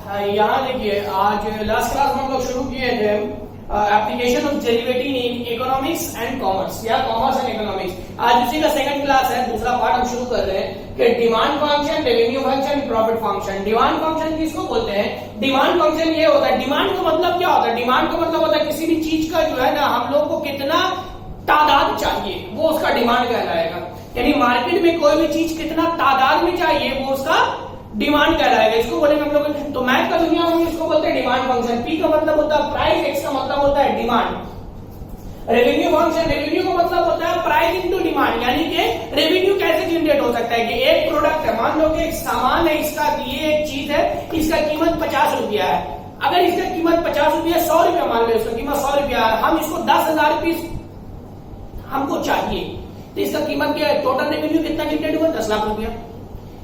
यहाँ देखिए, आज लास्ट क्लास में हम लोग शुरू किए थे application of derivative in economics and commerce या कॉमर्स एंड इकोनॉमिक्स। आज उसी का सेकंड क्लास है, दूसरा पार्ट हम शुरू कर रहे हैं कि demand function, revenue function, profit function. Demand function किसको बोलते हैं? डिमांड फंक्शन ये होता है, डिमांड का मतलब क्या होता है? डिमांड का मतलब होता है किसी भी चीज का जो है ना, हम लोग को कितना तादाद चाहिए वो उसका डिमांड कहलाएगा। यानी मार्केट में कोई भी चीज कितना तादाद में चाहिए वो उसका डिमांड कहलाएगा। इसको बोलेंगे हम लोग, तो मैथ का दुनिया में इसको बोलते हैं डिमांड फंक्शन। पी का मतलब होता है प्राइस, एक्स का मतलब होता है डिमांड। रेवेन्यू फंक्शन, रेवेन्यू का मतलब होता है प्राइस इनटू डिमांड। यानी कि रेवेन्यू कैसे जनरेट हो सकता है कि एक प्रोडक्ट है, मान लो कि एक सामान है, इसका ये एक चीज है, इसका कीमत 50 रुपया है। अगर इसका कीमत 50 रुपया, 100 रुपया मान लो, इसका कीमत 100 रुपया है, हम इसको 10,000 पीस हमको चाहिए, तो इसका कीमत क्या है? टोटल रेवेन्यू कितना जनरेट हुआ? 10 लाख रुपया।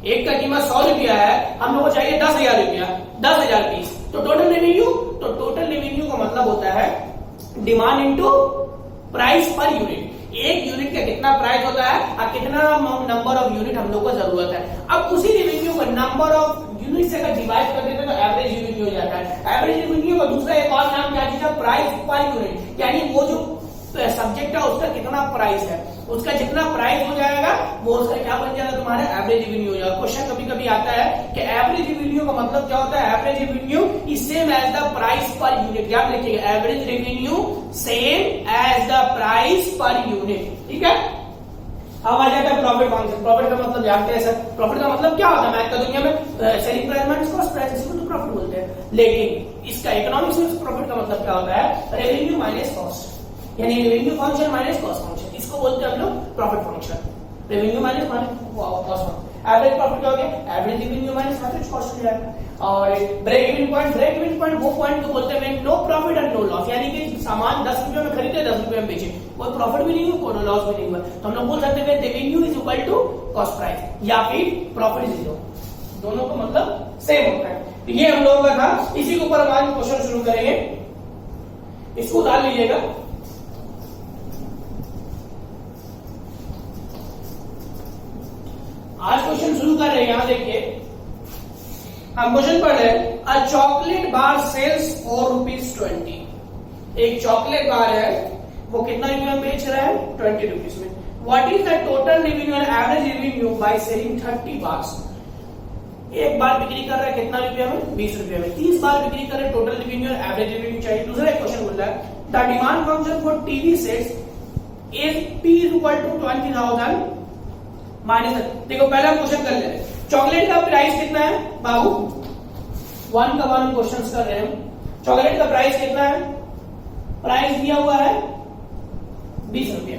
एक का कीमत 100 रुपया है, हम लोग को चाहिए 10,000 रुपया, 10,000 पीस, तो टोटल रेवेन्यू, तो टोटल रेवेन्यू का मतलब होता है demand into price per unit. एक यूनिट का कितना प्राइस होता है और कितना नंबर ऑफ यूनिट हम लोग को जरूरत है। अब उसी रेवेन्यू को नंबर ऑफ यूनिट से अगर डिवाइड कर देते तो एवरेज रेवेन्यू हो जाता है। एवरेज रेवेन्यू का दूसरा एक और नाम क्या चीज है? Price per unit. यानी वो जो सब्जेक्ट है उसका कितना प्राइस है, उसका जितना प्राइस हो जाएगा वो उसका क्या बन जाएगा? तुम्हारा एवरेज रेवेन्यू हो जाएगा। क्वेश्चन कभी कभी आता है कि एवरेज रेवेन्यू का मतलब क्या होता है? Average revenue is same as the price per unit. याद रखिएगा, average revenue same as the price per unit. ठीक है। अब आ जाता है प्रॉफिट फंक्शन। प्रॉफिट का मतलब जानते हैं सर, प्रॉफिट का मतलब क्या होता है? मैथ का दुनिया में selling price minus cost price, इसको तो प्रॉफिट बोलते हैं। लेकिन इसका इकोनॉमिक्स में प्रॉफिट का मतलब क्या होता है? रेवेन्यू माइनस कॉस्ट, यानी revenue function minus cost function, इसको बोलते हैं हम लोग profit function. Revenue minus cost, average profit हो गया, average revenue minus average cost हो जाएगा। और break even point, break even point वो पॉइंट को बोलते हैं no profit and no loss. यानी कि सामान 10 रुपए में खरीदे, 10 रुपए में बेचे, कोई प्रॉफिट भी नहीं हुआ, कोई लॉस भी नहीं हुआ, तो हम लोग बोल सकते हैं revenue is equal to cost price या फिर प्रॉफिट जीरो। दोनों का मतलब सेम होता है। तो ये हम लोगों का था, इसी के ऊपर हम आज क्वेश्चन शुरू करेंगे। इसको डाल लीजिएगा। आज क्वेश्चन शुरू कर रहे हैं। यहां देखिए, हम क्वेश्चन पढ़ रहे हैं, a chocolate bar sells for ₹20। एक चॉकलेट बार है, वो कितना रुपये में बेच रहा है? 20 रुपीज में। What is the total revenue and average revenue by selling 30 bars? एक बार बिक्री कर रहा है कितना रुपया में? 20 रुपया में। 30 बार बिक्री कर रहे, टोटल रेवेन्यू और एवरेज रेवेन्यू चाहिए। दूसरा एक क्वेश्चन बोल रहा है, the demand function for TV sets is P is equal to 20,000 minus. देखो पहले हम क्वेश्चन कर ले रहे हैं, चॉकलेट का प्राइस कितना है बाबू? 1 का 1 क्वेश्चन कर रहे हैं। चॉकलेट का प्राइस कितना है? प्राइस दिया हुआ है 20 रुपया।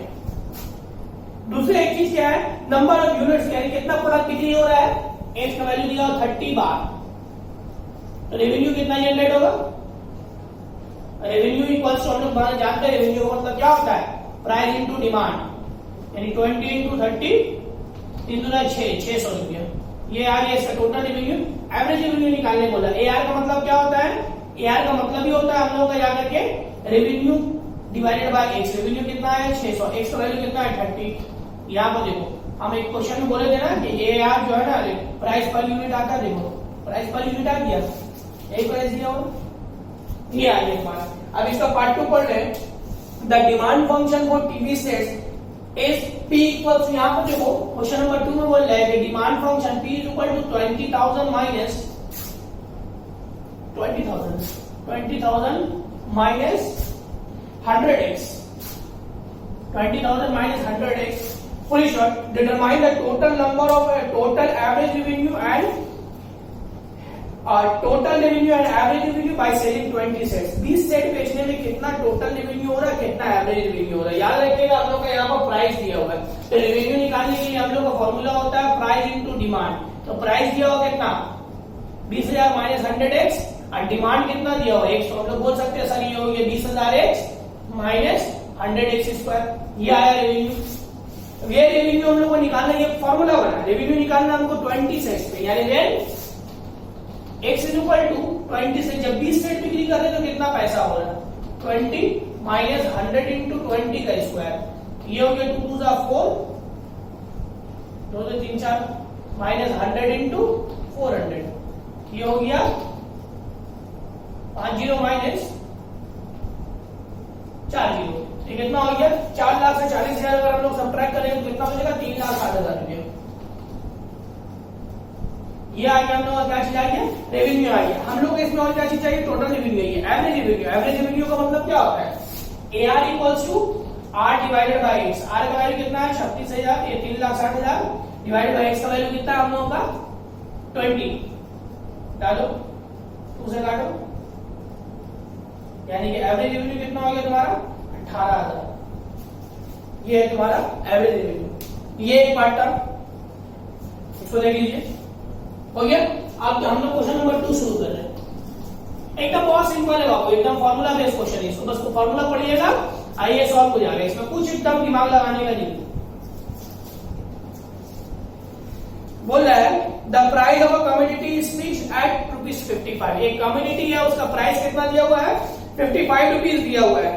दूसरी एक चीज क्या है? नंबर ऑफ यूनिट्स, यानी कितना प्रोडक्ट बिक्री हो रहा है? एक्स का वैल्यू दिया हुआ 30 बार। रेवेन्यू कितना जनरेट होगा? रेवेन्यू इक्वल्स टू, हम लोग जानते हैं रेवेन्यू का मतलब क्या होता है? प्राइस इंटू डिमांड, यानी 20 इंटू 30, 3 दूना 600 रुपया। ये आ गया इसका टोटल रेवेन्यू। एवरेज रेवेन्यू निकालने बोला। एआर का मतलब क्या होता है? एआर का मतलब ही होता है हम लोगों का जाकर के revenue divided by x. Revenue कितना है? 600, एक्स का वैल्यू कितना है? 30। यहाँ पर देखो, हम एक क्वेश्चन में बोले थे ना कि एआर जो है ना, प्राइस पर यूनिट आता है। देखो प्राइस पर यूनिट आ गया, एक प्राइस दिया हो, ये आ गया पार्ट। अब इसका पार्ट 2 पढ़ रहे हैं, the demand function for TV sets is P equals, यहाँ पर देखो क्वेश्चन नंबर 2 में बोल रहा है कि demand function P is equal to 20,000 minus 100x, 20,000 minus 100x, full short, determine the total number of total average revenue and total revenue and average revenue by selling 20 sets. 20 set बेचने में कितना total revenue हो रहा है, कितना average revenue हो रहा है? याद रखिएगा, हम लोग का यहाँ पर प्राइस दिया हुआ है, तो रेवेन्यू निकालने के लिए हम लोग का फॉर्मूला होता है प्राइस इनटू डिमांड। तो प्राइस दिया हुआ कितना? 20,000 माइनस 100x, और डिमांड कितना दिया हुआ? x। तो हम लोग बोल सकते हैं सर ये हो गया 20,000x माइनस 100x स्क्वायर। ये आया रेवेन्यू। ये रेवेन्यू हम लोग को निकालना, ये फॉर्मूला बना, रेवेन्यू निकालना हमको 20 सेट्स पे, यानी then x is equal to 20 से, जब 20 सेट बिक्री कर रहे तो कितना पैसा हो रहा है? 20 माइनस 100 इंटू 20 का स्क्वायर। ये हो गया 2 2 4, 2 2 3 4, माइनस 100 इंटू 400, ये हो गया 50 माइनस 40, ये कितना हो गया? 4 लाख से 40,000 अगर हम लोग सब्ट्रैक्ट करें तो कितना बचेगा? 3,60,000 रुपये। ये आ गया हम लोग क्या चीज आ गया? रेवेन्यू आ गया। हम लोग इसमें और क्या चीज चाहिए? टोटल रेवेन्यू है, एवरेज रेवेन्यू। एवरेज रेवेन्यू का मतलब क्या होता है? AR equals to R divided by X। R का वैल्यू कितना है? 36,000, ये 3,60,000 डिवाइडेड बाई X का वैल्यू कितना है हम लोगों का? 20। डालो 2 से काटो, यानी कि एवरेज रेवेन्यू कितना हो गया तुम्हारा? 18,000। ये है तुम्हारा एवरेज रेवेन्यू। ये एक पार्ट था, इसको देख लीजिए, हो गया। अब हम लोग क्वेश्चन नंबर 2 शुरू कर रहे हैं। एकदम बहुत सिंपल है बाबू, एकदम फॉर्मूला बेस्ड क्वेश्चन है। इसको बस फॉर्मूला पढ़िएगा, आइए सॉल्व हो जाएगा। इसमें कुछ एकदम दिमाग लगाने का नहीं। बोल रहा है the price of a commodity is fixed at ₹55। एक कमोडिटी है, उसका प्राइस कितना दिया हुआ है? 55 रुपीज दिया हुआ है।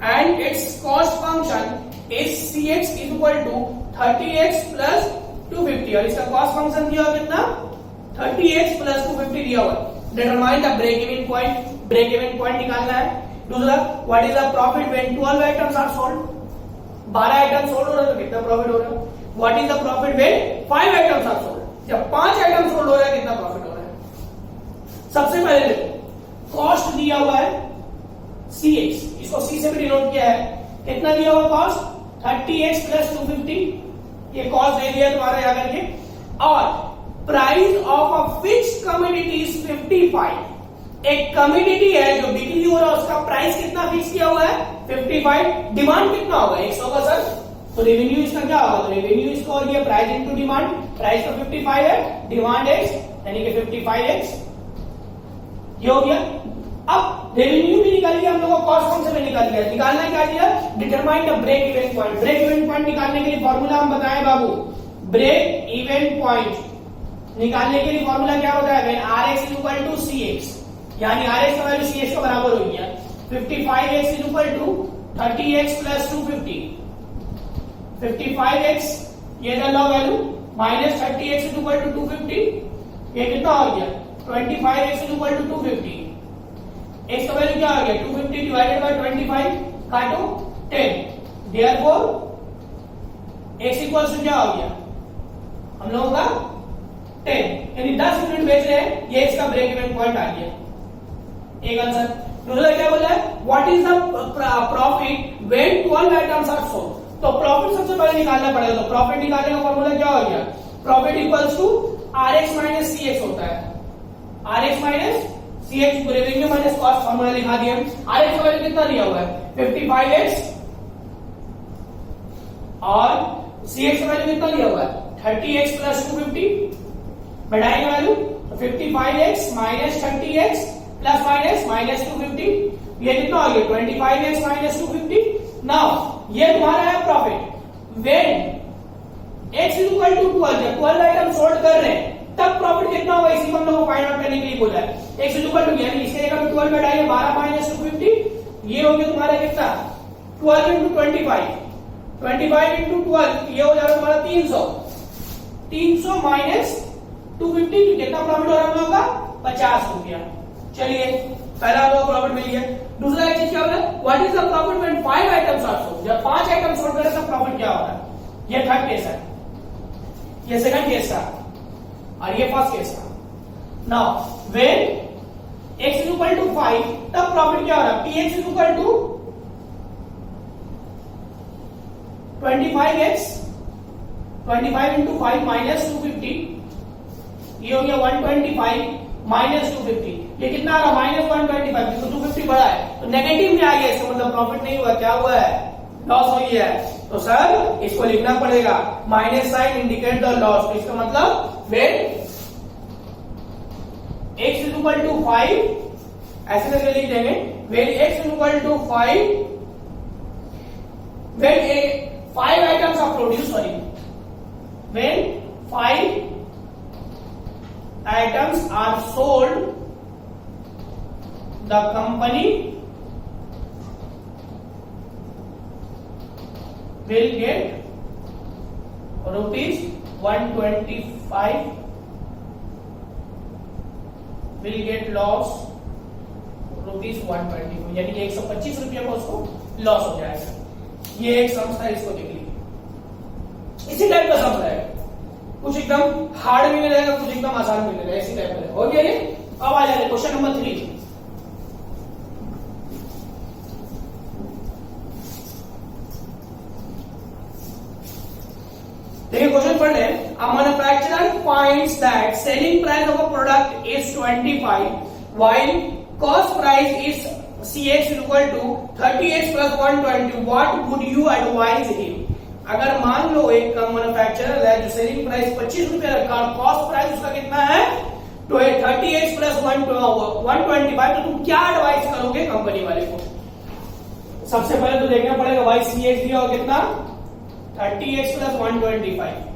And it's cost function is CX is equal to 30x plus 250, और इसका कॉस्ट फंक्शन दिया हुआ कितना? 30x प्लस 250 दिया हुआ। Determine the break even point. Break even point निकालना है। दूसरा, what is the profit when 12 items are sold. 12 item sold हो रहा है तो कितना प्रॉफिट हो रहा है? What is the profit when 5 items are sold. जब 5 आइटम सोल्ड हो रहा है कितना प्रॉफिट हो रहा है? सबसे पहले देखो, कॉस्ट दिया हुआ है CX, इसको C से भी डिनोट किया है। कितना दिया हुआ कॉस्ट? 30x प्लस 250, ये कॉस्ट दे दिया तुम्हारा यहाँ करके। और price of a fixed commodity is 55। एक कमोडिटी है जो बिक्री हो रहा है, उसका प्राइस कितना फिक्स किया हुआ है? 55। डिमांड कितना होगा? 100 का सर, तो रेवेन्यू इसका क्या होगा? तो रेवेन्यू इसका हो गया प्राइस इनटू डिमांड। प्राइस तो 55 है, डिमांड x यानी कि 55x, ये हो गया। अब रेवेन्यू भी निकाल लिया हम लोगों को, कॉस्ट फंक्शन में निकाल लिया। निकालना क्या दिया? Determine the break even point. Break even point निकालने के लिए फॉर्मूला हम बताएं बाबू। ब्रेक इवन पॉइंट निकालने के लिए फॉर्मूला क्या होता है? When Rx is equal to CX, यानी Rx का वैल्यू CX का बराबर हो गया। 55x is equal to 30x plus 250। 55x ये the law value minus 30x is equal to 250, ये कितना हो गया? 25x is equal to 250। x का वैल्यू क्या आ गया? 250 डिवाइडेड बाय 25, काटो 10। देयरफॉर x इक्वल्स टू क्या हो गया हम लोगों का? 10, यानी 10 यूनिट बेच रहे हैं, ये इसका ब्रेक इवन पॉइंट आ गया। एक आंसर। दूसरा क्या बोला है? What is the profit when 12 items are sold. तो प्रॉफिट सबसे पहले निकालना पड़ेगा। तो प्रॉफिट निकालने का फॉर्मूला क्या हो गया? Profit equals to Rx minus CX होता है। Rx minus CX, revenue minus cost formula लिखा दिया। Rx का वैल्यू कितना दिया हुआ है? 55x, और CX का वैल्यू कितना दिया हुआ है? 30x plus 250। बढ़ाएंगे वैल्यू तो 55x minus 30x plus minus minus 250, ये कितना हो गया? 25x minus 250। नाउ ये तुम्हारा है profit when x is equal to 12। जब 12 आइटम सोल्ड कर रहे हैं तब प्रॉफिट कितना होगा? इसी को हम लोग को फाइंड आउट करने के लिए बोला है। x इज इक्वल टू, यानी इसके जगह 12 बैठाइए, 12 माइनस 250, ये हो गया तुम्हारा कितना? 12 इंटू 25, 25 इंटू 12, ये हो जाएगा तुम्हारा 300। 300 माइनस 250, कितना प्रॉफिट हो रहा है हम लोग का? 50 रुपया। चलिए, पहला हम लोग प्रॉफिट मिल गया। दूसरा एक चीज क्या होता है? What is the profit when 5 items are sold. जब 5 आइटम सोल्ड करें तब प्रॉफिट क्या होता है? ये थर्ड केस है, ये सेकंड केस था, और ये फर्स्ट केस था। Now when x is equal to 5, तब प्रॉफिट क्या हो रहा है? px is equal to 25x, 25 into 5 minus 250, ये हो गया 125 माइनस 250, ये कितना आ रहा? माइनस 125, क्योंकि 250 बड़ा है तो नेगेटिव में आ गया, इसका मतलब प्रॉफिट नहीं हुआ, क्या हुआ है? लॉस हो गया है। तो सर इसको लिखना पड़ेगा, minus sign indicate the loss. तो इसका मतलब when x is equal to 5, ऐसे करके लिख देंगे, when x is equal to 5, when 5 items are produce, sorry, when 5 items are sold, the company will get rupees 125 will get loss ₹120, यानी कि 125 रुपये का उसको लॉस हो जाएगा। ये एक सम था, इसको देख लीजिए। इसी टाइप का सम है, कुछ एकदम हार्ड भी मिलेगा, कुछ एकदम आसान भी मिलेगा, इसी टाइप का। हो गया ये। अब आ जाए क्वेश्चन नंबर 3। देखिए क्वेश्चन पढ़ रहे हैं। A manufacturer finds that selling price of a product is 25 while cost price is CX equal to 30x plus 120. What would you advise him? अगर मान लो एक मैन्युफैक्चरर है जो सेलिंग प्राइस 25 रुपए रखा और कॉस्ट प्राइस उसका कितना है 30x प्लस 125, तो तुम क्या एडवाइस करोगे कंपनी वाले को? सबसे पहले तो देखना पड़ेगा भाई CX दिया हो कितना 30x प्लस 125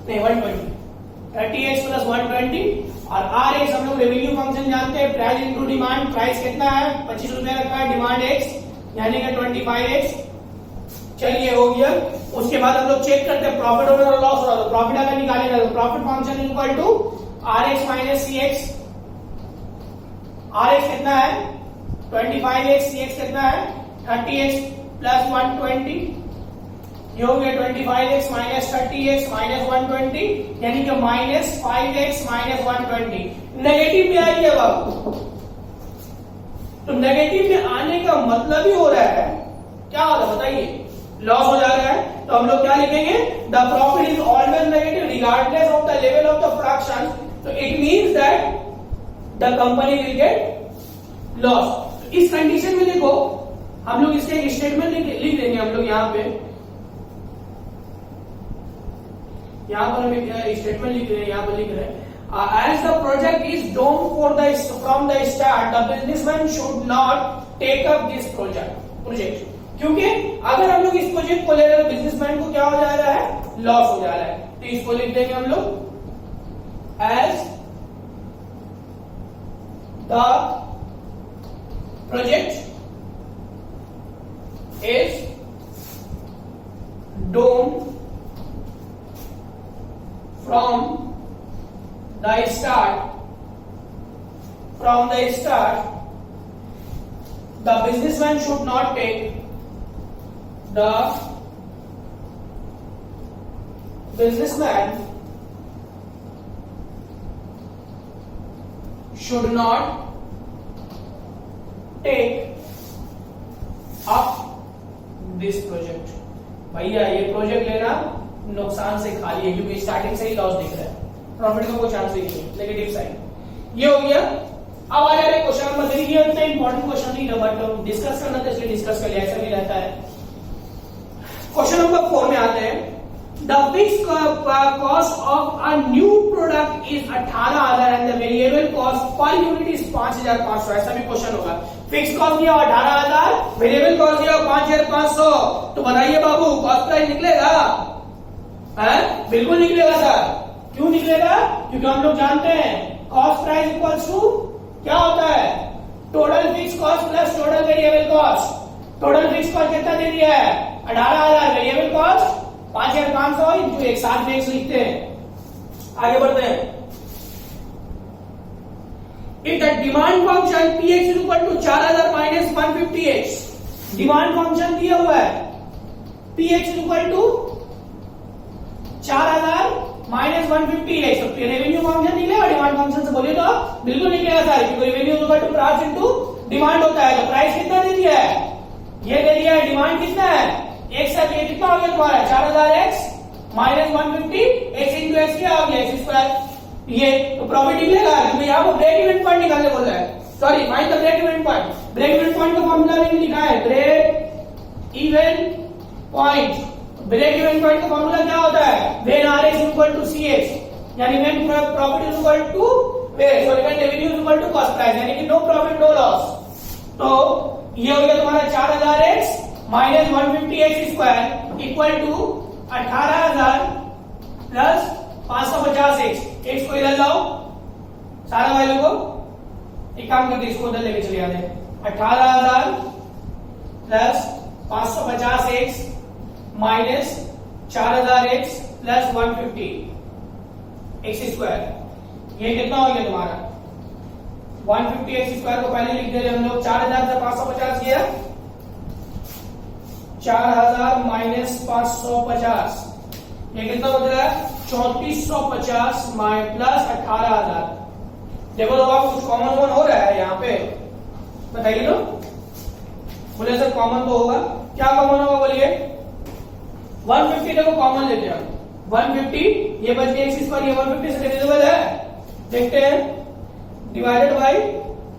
नहीं 120, 30x प्लस 120 और RX हम लोग रेवेन्यू फंक्शन जानते हैं, प्राइस इनटू डिमांड। प्राइस कितना है 25 रुपए रखा है, डिमांड X यानी कि 25x। चलिए हो गया। उसके बाद हम लोग चेक करते हैं प्रॉफिट हो रहा है लॉस हो रहा है। प्रॉफिट अगर निकालेगा तो profit function equal to RX minus CX। RX कितना है 25x, CX कितना है 30x प्लस 120, ये हो गया 25x माइनस 30x माइनस 120 यानी कि माइनस 5x माइनस 120। नेगेटिव में आई है बाबू, तो नेगेटिव में आने का मतलब ही हो रहा है क्या हो रहा है बताइए, लॉस हो जा रहा है। तो हम लोग क्या लिखेंगे, the profit is always negative regardless of the level of the production, तो it means that the company will get loss. इस कंडीशन में देखो हम लोग इसके एक स्टेटमेंट लिख देंगे। हम लोग यहाँ पर हमें स्टेटमेंट लिख रहे हैं, यहाँ पर लिख रहे हैं as the project is doomed from the start the businessman should not take up this project. क्योंकि अगर हम लोग इस प्रोजेक्ट को ले रहे हैं बिजनेसमैन को क्या हो जा रहा है, लॉस हो जा रहा है। तो इसको लिख देंगे हम लोग as the project is doomed from the start, the businessman should not take the businessman should not take up this project। भैया ये प्रोजेक्ट लेना नुकसान से खाली है क्योंकि स्टार्टिंग से ही लॉस दिख रहा है, प्रॉफिट का कोई चांस ही नहीं है, नेगेटिव साइड। ये हो गया। अब आ जाए क्वेश्चन नंबर 3। ये इतना इंपॉर्टेंट क्वेश्चन नहीं है बट डिस्कस करना था इसलिए डिस्कस कर लिया, ऐसा भी रहता है। क्वेश्चन नंबर 4 में आते हैं। The fixed cost of a new product is 18,000 and the variable cost per unit is 5,500। ऐसा भी क्वेश्चन होगा। फिक्स कॉस्ट दिया 18,000, वेरिएबल कॉस्ट दिया 5,500, तो बताइए बाबू कॉस्ट प्राइस निकलेगा? बिल्कुल निकलेगा सर। क्यों निकलेगा? क्योंकि हम लोग जानते हैं कॉस्ट प्राइस इक्वल्स टू क्या होता है, total fix cost plus total variable cost. Total fix cost कितना दे दिया है 18,000, वेरिएबल कॉस्ट 5,500 इंटू एक साथ में एक लिखते हैं। आगे बढ़ते हैं। If the demand function px is equal to 4,000 minus 150x, demand function दिया हुआ है px is equal to 4,000 minus 150x, तो रेवेन्यू फंक्शन निकलेगा डिमांड फंक्शन से? बोलिए तो बिल्कुल निकलेगा सर, क्योंकि revenue equal to price into demand होता है। तो प्राइस कितना दे दिया है, ये दे दिया है, डिमांड कितना है x है, ये कितना हो गया तुम्हारा 4,000x minus 150 x into x क्या हो गया x स्क्वायर। ये तो प्रॉफिट निकलेगा क्योंकि यहाँ पर ब्रेक इवन पॉइंट निकालने बोल रहा है। Sorry find the break even point. Break even point का फॉर्मूला भी लिखा है, break even point. Break even point का फॉर्मूला क्या होता है, when RX equal to CX, यानी when profit is equal to when revenue is equal to cost price, यानी कि नो प्रॉफिट नो लॉस। तो ये हो गया तुम्हारा 4,000x minus 150x square equal to 18,000 plus 550x। x को इधर लाओ सारा वैल्यू को, एक काम करते इसको उधर लेके चले जाते हैं। 18,000 plus 550x minus 4,000x plus 150 x square, ये कितना हो गया तुम्हारा 150x² को पहले लिख दे रहे हम लोग। 4000 से 550 गया, 4000 माइनस 550, ये कितना बच रहा है? 3450 प्लस 18000। देखो तो आप कुछ कॉमन वन हो रहा है यहाँ पे, बताइए तो। बोले सर कॉमन तो होगा, क्या कॉमन होगा बोलिए? 150 देखो कॉमन लेते हैं, 150 ये बच गया x², ये 150 से डिविजिबल है, देखते हैं। डिवाइडेड बाय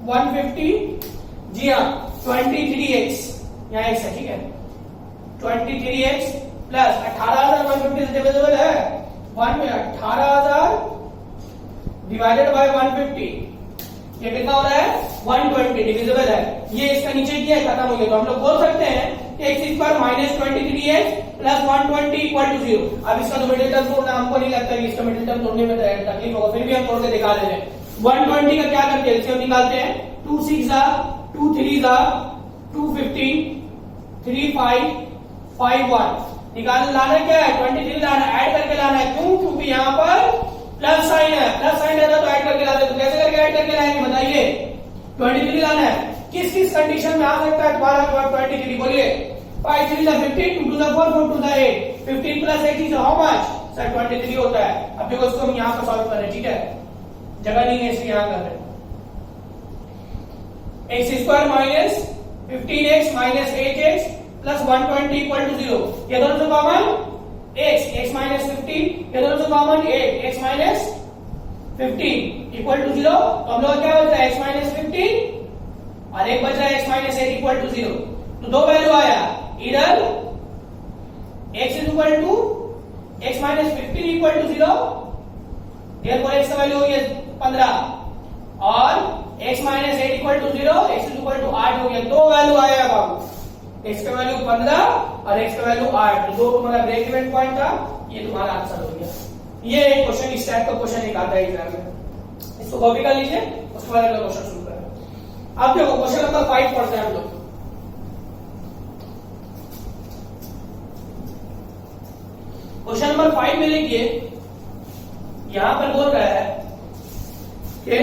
150, जी हाँ 23x, यहाँ x है, ठीक है। 23x प्लस 18000 150 से डिविजिबल है, 18000 डिवाइडेड बाय 150, ये कितना हो रहा है? 120, डिविजिबल है। ये इसका नीचे किया है, खत्म हो गया। तो हम लोग बोल सकते हैं x² minus 23x plus 120 equal to 0। अब इसका तो मिडिल टर्म तोड़ना हमको नहीं लगता कि इसका मिडिल टर्म तोड़ने में तकलीफ होगा, फिर भी हम तोड़ के दिखा दे रहे हैं। 120 का क्या करते हैं? एलसीएम निकालते हैं। 2 6 2 3 2 15 3 5 5 1 निकाल लाना क्या है? 23 लाना, ऐड करके लाना है। क्यों? क्योंकि यहाँ पर प्लस साइन है, प्लस साइन रहता तो ऐड करके लाते। तो कैसे करके ऐड करके लाएंगे बताइए? 23 लाना है। किस किस कंडीशन में आ सकता है तुम्हारा 23? बोलिए। 5 3 15, 2 2 4 4 2 8, 15 plus 8 is how much? Sir 23 होता है। अब देखो इसको हम यहाँ पर सॉल्व कर रहे हैं, ठीक है, जगह नहीं है इसलिए यहाँ कर रहे हैं। x² minus 15x minus 8x plus 120 equal to 0। ये दोनों से कॉमन x माइनस 15, ये दोनों से common x minus 15 equal to 0। तो हम लोग क्या बच रहा है? x माइनस 15 और एक बच रहा है x माइनस 8 इक्वल टू 0। तो दो वैल्यू आया, इधर x is equal to x minus 15 equal to 0, therefore x का वैल्यू हो गया 15 और x minus 8 equal to 0, x is equal to 8 हो गया। दो वैल्यू आया बाबू, x का वैल्यू 15 और x का वैल्यू 8। तो दो तुम्हारा ब्रेक इवन पॉइंट था, ये तुम्हारा आंसर हो गया। ये एक क्वेश्चन, इस टाइप का क्वेश्चन एक आता है एग्जाम में, इसको कॉपी कर लीजिए, उसके बाद अगला क्वेश्चन शुरू करें। अब देखो क्वेश्चन नंबर 5 पढ़ते हैं हम लोग। क्वेश्चन नंबर 5 में लिखिए, यहां पर बोल रहा है कि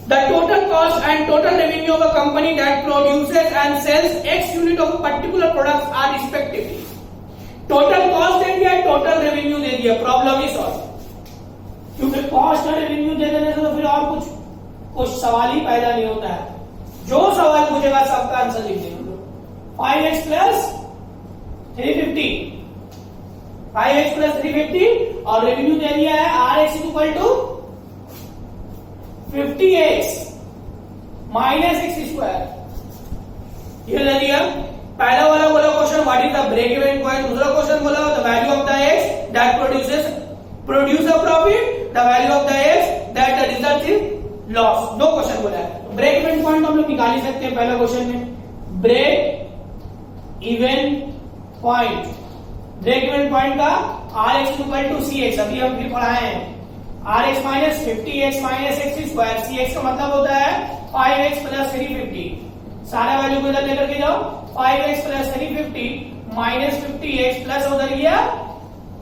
the total cost and total revenue of a company that produces and sells X unit of particular products are respectively. Total cost दे दिया, total revenue दे दिया, प्रॉब्लम ही सॉल्व। क्योंकि कॉस्ट और रेवेन्यू दे देने से तो फिर और कुछ सवाल ही पैदा नहीं होता है। जो सवाल पूछेगा सबका आंसर लिख देंगे। 5x प्लस 350, 5x प्लस 350 और रेवेन्यू दे दिया है RX equal to 50x minus x², ये ले लिया। पहला वाला बोला question what is the break even point, दूसरा क्वेश्चन बोला the value of the x that produce a profit, the value of the x that the result is loss. दो question बोला है। ब्रेक इवन पॉइंट हम लोग निकाल ही सकते हैं। पहला क्वेश्चन में break even point, break even point का RX इक्वल टू CX, अभी हम फिर पढ़ाए हैं। RX minus 50x minus x², CX का मतलब होता है 5x प्लस 350। सारा वैल्यू को इधर लेकर के जाओ, 5x plus 350 minus 50x plus उधर गया,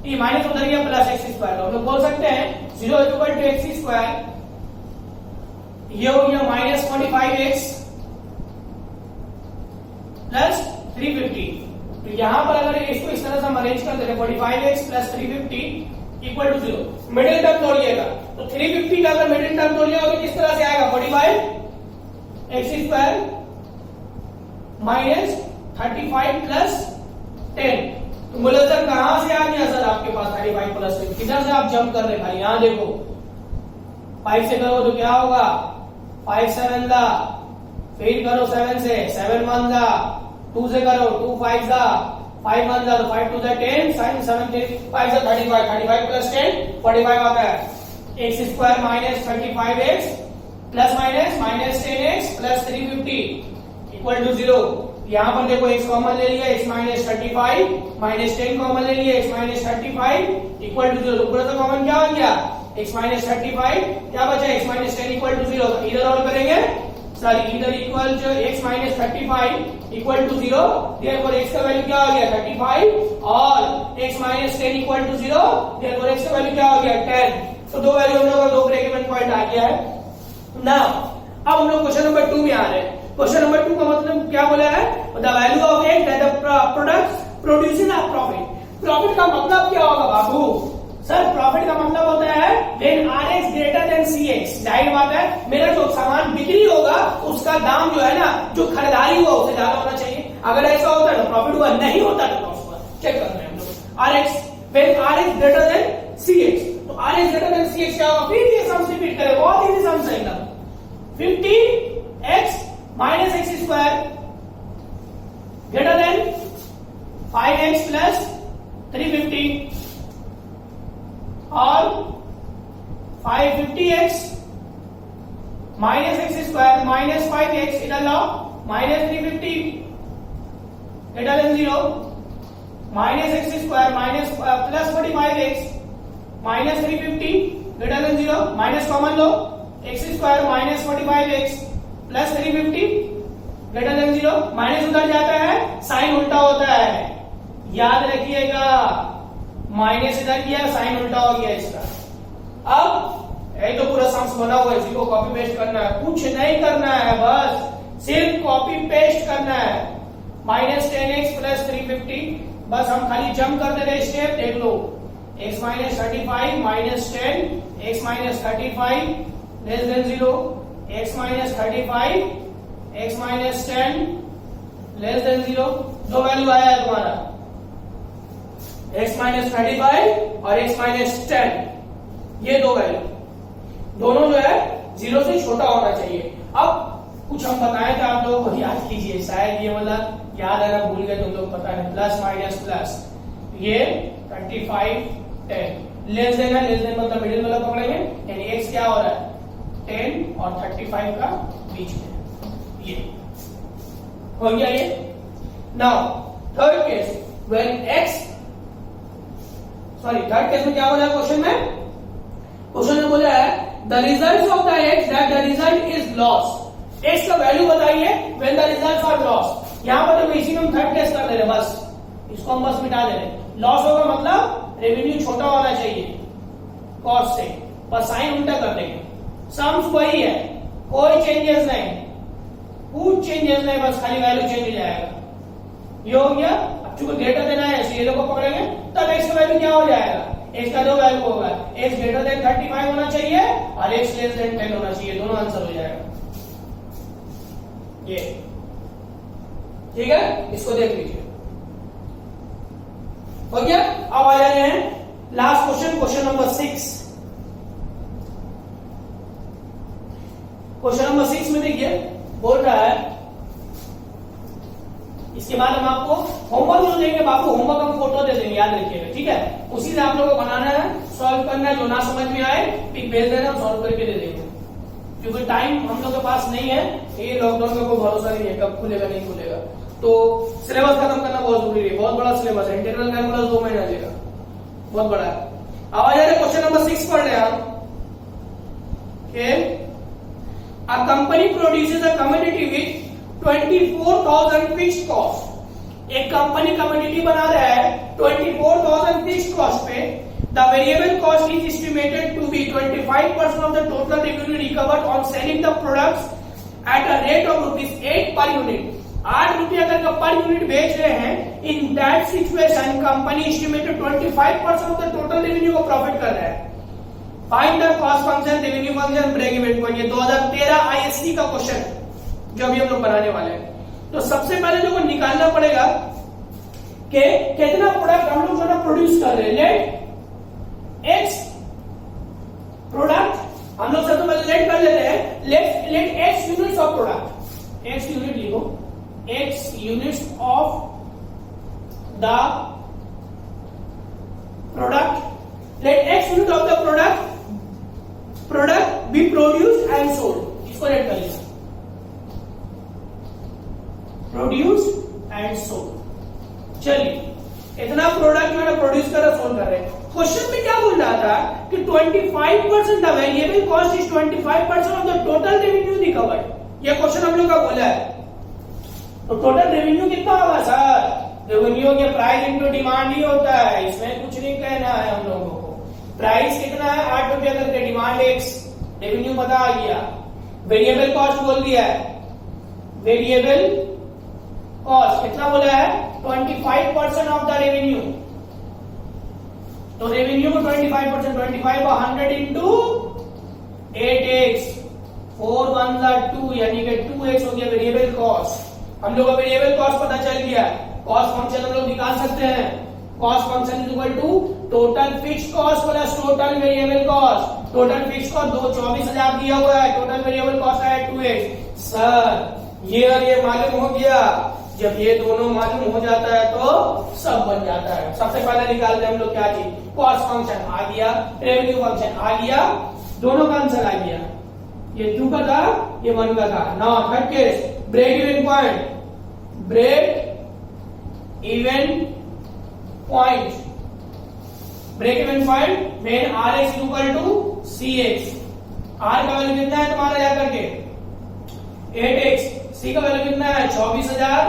ये माइनस उधर गया प्लस x²। तो हम लोग बोल सकते हैं 0 इक्वल टू x², ये हो गया माइनस 45x प्लस 350। तो यहां पर अगर इसको इस तरह से हम अरेंज कर दें 45x plus 350 equal to 0, middle term तोड़िएगा तो 350 का अगर मिडिल टर्म तोड़ लिया तो किस तरह से आएगा? 45x² minus 35 plus 10। तो बोले सर कहां से आ गया सर आपके पास 35 प्लस 10? किधर से आप जंप कर रहे भाई? यहां देखो 5 से करो तो क्या होगा? 5 7 दा, फिर करो 7 से, 7 1 दा, 2 से करो 2 5 दा, 5 1 दा, 5 2 दा 10, 7 5 दा 35, 35 प्लस 10 45 आता है। x² minus 35x plus minus minus 10x plus 350 equal to 0। यहां पर देखो x कॉमन ले लिया, x माइनस 35 माइनस 10 कॉमन ले लिया, x माइनस 35 इक्वल टू 0। पूरा तो कॉमन क्या हो गया? x माइनस 35, क्या बचा? x minus 10 equal to 0। इधर और करेंगे, सॉरी इधर इक्वल जो x minus 35 equal to 0, therefore x का वैल्यू क्या हो गया? 35 और x minus 10 equal to 0, therefore x का वैल्यू क्या हो गया? 10। तो दो वैल्यू हम लोग का दो ब्रेक इवन पॉइंट आ गया है। नाउ अब हम लोग क्वेश्चन नंबर 2 में आ रहे हैं। क्वेश्चन नंबर 2 का मतलब क्या बोला है, the value of x that the product producing a profit. Profit का मतलब क्या होगा बाबू? सर प्रॉफिट का मतलब होता है when Rx greater than Cx। जाहिर बात है मेरा जो सामान बिक्री होगा उसका दाम जो है ना, जो खरीदारी हुआ उससे ज्यादा होना चाहिए। अगर ऐसा होता है तो प्रॉफिट हुआ, नहीं होता तो लॉस हुआ। चेक कर रहे हैं हम लोग Rx when Rx greater than Cx। तो Rx ग्रेटर देन Cx क्या होगा? फिर ये सम्स रिपीट करें, बहुत इजी सम्स है एकदम। 50x minus x square greater than 5x plus 350 और 550x minus x square minus 5x इधर लाओ minus 350 greater than 0 minus x square minus plus 45x minus 350 greater than 0 minus common लो x square minus 45x plus 350 greater than 0 minus उधर जाता है, sign उल्टा होता है, याद रखिएगा। माइनस इधर किया, साइन उल्टा हो गया इसका। अब ये तो पूरा सम्स बना हुआ है, इसी को कॉपी पेस्ट करना है, कुछ नहीं करना है, बस सिर्फ कॉपी पेस्ट करना है। माइनस 10x प्लस 350, बस हम खाली जंप कर दे रहे स्टेप, देख लो x minus 35 minus 10 x minus 35 less than 0 x minus 35 x minus 10 less than 0। दो वैल्यू आया है तुम्हारा x माइनस 35 और x माइनस 10, ये दो वैल्यू दोनों जो है 0 से छोटा होना चाहिए। अब कुछ हम बताए थे, आप लोगों को याद कीजिए, शायद ये वाला याद है ना, भूल गए तुम लोग, पता नहीं, प्लस माइनस प्लस, ये 35 10 लेस देन है, लेस देन मतलब मिडिल वाला पकड़ेंगे, यानी x क्या हो रहा है 10 और 35 का बीच में, ये हो गया ये। Now third case when x third case में क्या बोला क्वेश्चन में? क्वेश्चन में बोला है the result of the X that the result is loss. X का वैल्यू बताइए when the results are loss. यहां पर तो इसी में हम थर्ड केस कर दे रहे, बस इसको हम बस मिटा दे रहे। लॉस होगा मतलब रेवेन्यू छोटा होना चाहिए कॉस्ट से, बस साइन उल्टा कर देंगे। सम्स वही है, कोई चेंजेस नहीं, कुछ चेंजेस नहीं, बस खाली वैल्यू चेंज हो जाएगा। ये हो गया। अब चूंकि ग्रेटर देना है ये लोग को पकड़ेंगे, तब एक्स का वैल्यू क्या हो जाएगा? एक्स का दो वैल्यू होगा, एक्स ग्रेटर देन 35 होना चाहिए और एक्स लेस देन 10 होना चाहिए, दोनों आंसर हो जाएगा। ये ठीक है, इसको देख लीजिए, हो गया। अब आ जाए हैं last question, question number 6। Question number 6 में देखिए बोल रहा है, इसके बाद हम आपको होमवर्क जो देंगे बापू, होमवर्क हम फोटो दे देंगे, याद रखिएगा, ठीक है। उसी से आप लोगों को बनाना है, सॉल्व करना है, जो ना समझ में आए पिक भेज देना, हम सॉल्व करके दे देंगे। क्योंकि टाइम हम लोग के पास नहीं है, ये लॉकडाउन का कोई भरोसा नहीं है कब खुलेगा नहीं खुलेगा, तो सिलेबस खत्म करना बहुत जरूरी है, बहुत बड़ा सिलेबस है, इंटरनल कैलकुलस 2 महीना लेगा, बहुत बड़ा है। अब आ जाए क्वेश्चन नंबर 6 पढ़ रहे हैं हम। A company produces a commodity with 24,000 fixed cost. एक कंपनी कमोडिटी बना रहा है 24,000 फिक्स्ड कॉस्ट पे। The variable cost is estimated to be 25% of the total revenue recovered on selling the products at a rate of ₹8 per unit. 8 रुपये अगर per unit बेच रहे हैं, in that situation company estimated 25% of the total revenue को profit कर रहा है। Find the cost function, revenue function, break even point. ये 2013 आईएससी का क्वेश्चन जो अभी हम लोग बनाने वाले हैं। तो सबसे पहले जो को निकालना पड़ेगा कि कितना प्रोडक्ट हम लोग जो है प्रोड्यूस कर रहे हैं। लेट एक्स प्रोडक्ट हम लोग सबसे पहले लेट कर लेते हैं, let x units of product, x unit लिखो, x units of the product, let x unit of the product be produced and sold. इसको लेट कर लीजिए, प्रोड्यूस एंड सोल्ड। चलिए इतना प्रोडक्ट जो है प्रोड्यूस कर रहे सोल्ड कर रहे हैं। क्वेश्चन में क्या बोल रहा था कि 25% the variable cost is 25% of the total revenue recovered. ये क्वेश्चन हम लोग का बोला है। तो टोटल रेवेन्यू कितना होगा सर? रेवेन्यू के प्राइस इनटू डिमांड ही होता है, इसमें कुछ नहीं कहना है हम लोगों को। प्राइस कितना है 8 रुपया करके, डिमांड एक्स, रेवेन्यू पता आ गया। वेरिएबल कॉस्ट बोल दिया है, वेरिएबल कॉस्ट कितना बोला है 25% ऑफ द रेवेन्यू। तो रेवेन्यू को 25%, 25 और 100 इंटू 8x, 4 1 2 यानी कि 2x हो गया वेरिएबल कॉस्ट। हम लोग को वेरिएबल कॉस्ट पता चल गया, कॉस्ट फंक्शन हम लोग निकाल सकते हैं। Cost function is equal to total fixed cost plus total variable cost. Total fixed cost 24,000 दिया हुआ है, टोटल वेरिएबल कॉस्ट है 2x। सर ये और ये मालूम हो गया, जब ये दोनों मालूम हो जाता है तो सब बन जाता है। सबसे पहले निकालते हैं हम लोग क्या चीज, कॉस्ट फंक्शन आ गया, रेवेन्यू फंक्शन आ गया, दोनों का आंसर आ गया। ये 2 का था, ये 1 का था। Now third case, break even point, break even point, break even point मेन Rx equal to Cx। R का वैल्यू कितना है तुम्हारा याद करके 8x, C का वैल्यू कितना है 24,000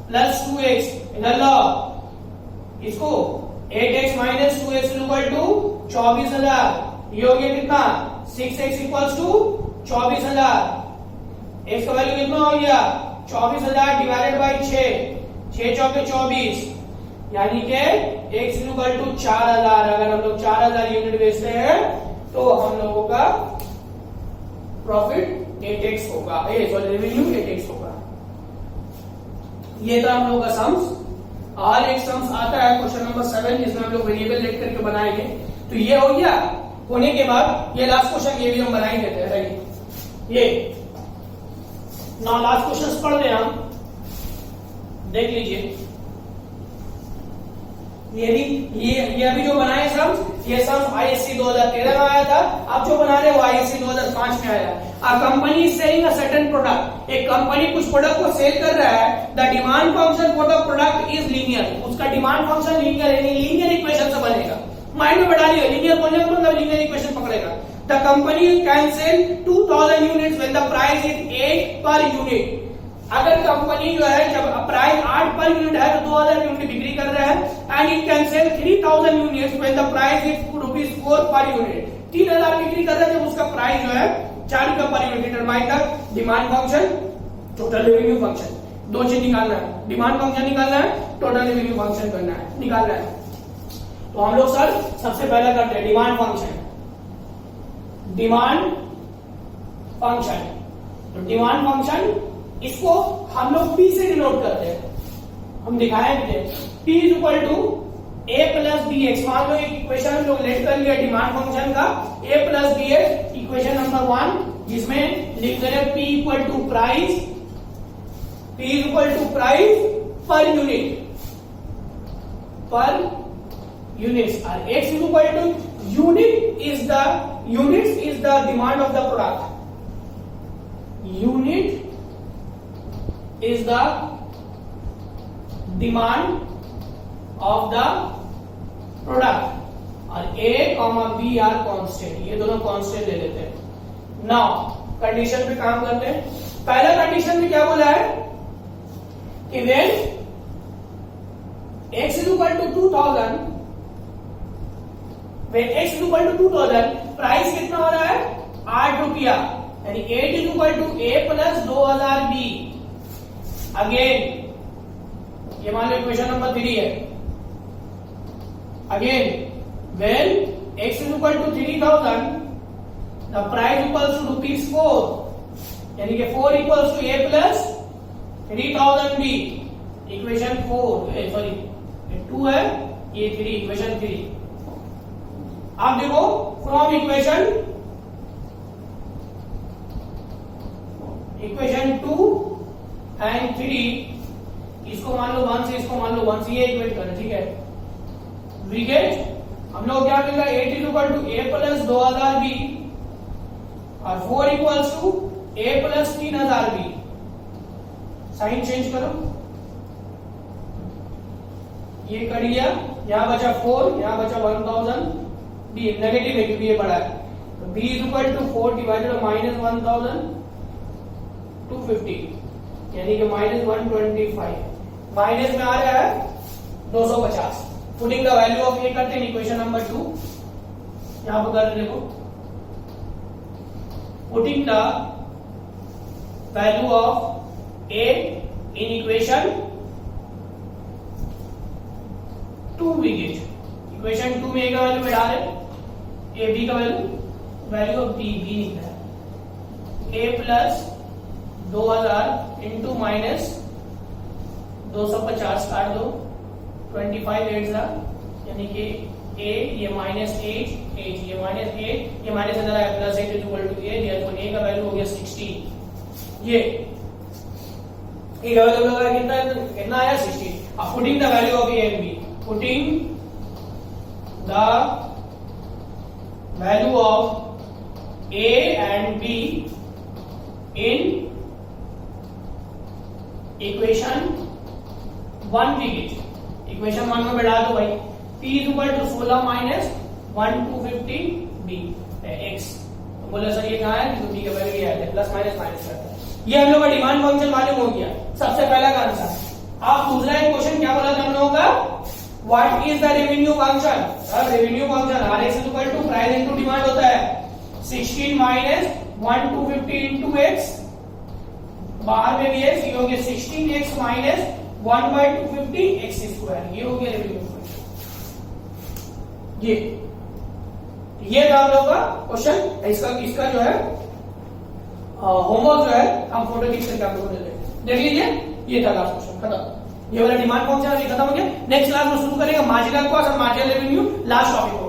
प्लस 2x। इधर लो इसको 8x minus 2x equal to 24,000, ये हो गया कितना 6x इक्वल्स टू 24,000। x का वैल्यू कितना हो गया 24,000 डिवाइडेड बाई 6, 6 चौके 24, यानी कि x इक्वल टू 4,000। अगर हम लोग 4,000 यूनिट बेचते हैं तो हम लोगों का प्रॉफिट 8x होगा, रेवेन्यू 8x होगा। ये था हम लोग का सम्स। और एक सम्स आता है क्वेश्चन नंबर 7 जिसमें हम लोग वेरिएबल लेट करके बनाएंगे। तो ये हो गया, होने के बाद ये लास्ट क्वेश्चन ये भी हम बनाएंगे। ये ना लास्ट क्वेश्चन पढ़ रहे हम, देख लीजिए। ये अभी जो बनाए सम्स, ये सम्स ISC 2013 में आया था। अब जो बना रहे वो ISC 2005 में आया। A company is selling a certain product, एक कंपनी कुछ प्रोडक्ट को सेल कर रहा है। The demand function for the product is linear, उसका डिमांड फंक्शन लीनियर है, लीनियर इक्वेशन से बनेगा। माइंड में बैठा लिया, लीनियर बोलने का मतलब लीनियर इक्वेशन पकड़ेगा। The company can sell 2,000 units when the price is 8 per unit. अगर कंपनी जो है जब प्राइस 8 पर यूनिट है तो 2,000 यूनिट बिक्री कर रहा है। And it can sell 3,000 units when the price is ₹4 per unit. 3,000 बिक्री कर रहा है जब उसका प्राइस जो है 4 रुपए per unit. Determine the demand function, total revenue function. दो चीज निकालना है, डिमांड फंक्शन निकालना है, टोटल रेवेन्यू फंक्शन करना है, निकालना है। तो हम लोग सर सबसे पहले करते हैं डिमांड फंक्शन। डिमांड फंक्शन, तो डिमांड फंक्शन इसको हम लोग P से डिनोट करते हैं। हम दिखाए थे P is equal to A plus BX। मान लो एक इक्वेशन हम लोग लेट कर लिया डिमांड फंक्शन का, A plus BX equation number 1, जिसमें लिख दे रहे P equal to price, P equal to price per unit, per units. और X equal to units is the demand of the product. Unit is the demand of the product और A, B are constant, ये दोनों constant ले लेते हैं। Now condition पे काम करते हैं। पहला कंडीशन में क्या बोला है कि when x is equal to 2,000, when x is equal to 2,000 price कितना हो रहा है 8 रुपया, यानी 8 is equal to A plus 2,000 B। Again ये मान लो इक्वेशन नंबर 3 है। Again when x is equal to 3,000 the price equals to ₹4, यानी कि 4 equals to A plus 3,000 B। Equation 4 sorry 2 है, ये 3, इक्वेशन 3। आप देखो फ्रॉम इक्वेशन 2 एंड 3, इसको मान लो 1 से, इसको मान लो 1 से, ये इक्वेट करें, ठीक है। वी गेट हम लोग क्या मिलेगा 8 equal to A plus 2,000 B और 4 equals to A plus 3,000 B। Sign change करो, ये कर लिया, यहां बचा 4, यहां बचा 1,000 B, नेगेटिव है क्योंकि ये बड़ा है। तो B is equal to 4 divided by -1,000 250, यानी कि -125। माइनस में आ रहा है 250। पुटिंग द वैल्यू ऑफ ए करते हैं इक्वेशन नंबर 2, यहां पर कर देखो putting the value of A in equation 2 we get. Equation 2 में A का वैल्यू बैठा रहे, A B का वैल्यू ऑफ B निकला है A प्लस 2000 इंटू माइनस 250 काट दो 25 8 यानी कि A ये माइनस 8 ये माइनस 8 ये माइनस इधर आया प्लस 8 इक्वल टू A तो A का वैल्यू हो गया 16 ये A का वैल्यू लगा कितना आया 16 अब putting the value of A and B putting the value of A and B in equation 1 we get equation 1 में बैठा दो भाई P is equal to 16 minus 1 250 B x तो बोले सर ये कहाँ है तो B का वैल्यू ये आता है प्लस माइनस माइनस करता है ये हम लोग का डिमांड फंक्शन मालूम हो गया सबसे पहला का आंसर आप दूसरा एक क्वेश्चन क्या बोला था हम लोगों का what is the revenue function sir revenue function Rx is equal to price into demand होता है 16 माइनस 1 250 into x बाहर में भी x ये हो गया 16x minus 1 by 250 x square ये हो गया रेवेन्यू फंक्शन ये था हम लोग का क्वेश्चन इसका जो है होमवर्क जो है हम फोटो खींच करके आप लोगों को देख लीजिए ये था लास्ट क्वेश्चन खत्म ये वाला डिमांड फंक्शन अभी खत्म हो गया नेक्स्ट क्लास में शुरू करेंगे मार्जिनल कॉस्ट और मार्जिनल रेवेन्यू लास्ट टॉपिक